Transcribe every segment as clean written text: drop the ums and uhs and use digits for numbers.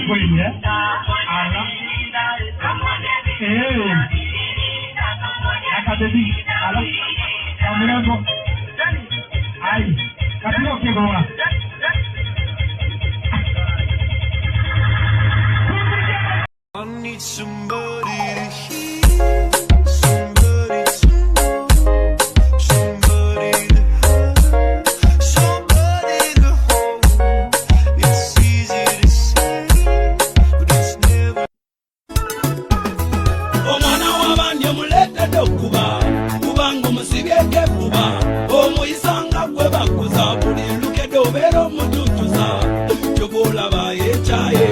kweli ala akadebi ala amrebo ai kapio kegora I need somebody to hear, somebody to know, somebody to have, somebody to hold. It's easy to say, but it's never. Omwana w'abandi mulete dokuba kubanga omusibye kuba omuyisanga gwe bakuza buli lukedde obeera omututuza kyoboolaba yeekyaye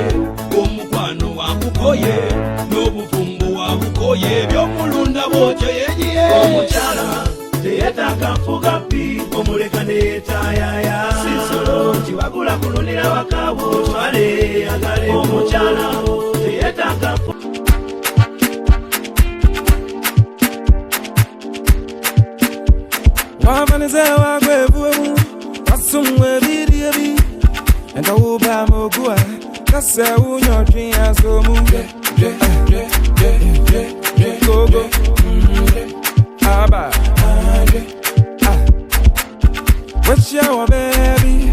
omukwano wakukoye n'obuvumbu wakukoye ebyomulunda bwotyo yeeyiye omukyala teyeetaaga nfuga pi omuleka neyeetaayaya sisolo kiwagula kulunira wakaabo otwale agale omukyala teyeetaaga Wafanizewa kwevu wasumwe bidiebi enda uba mogua kase unyotri asomu gogo aba what's your baby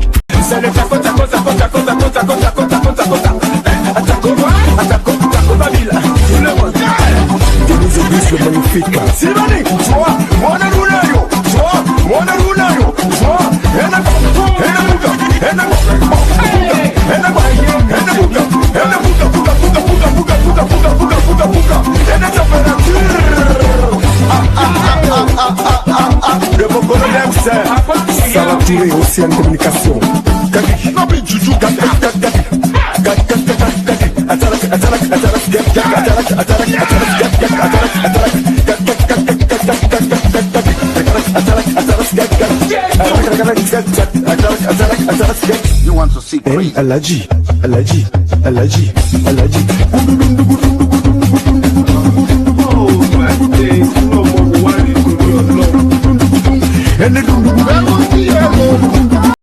le magnifique. Sylvanie, joie, mon alunario, joie, mon alunario, joie, and a buga, and a ça va tirer aussi en communication. You want to see crazy? Alaji.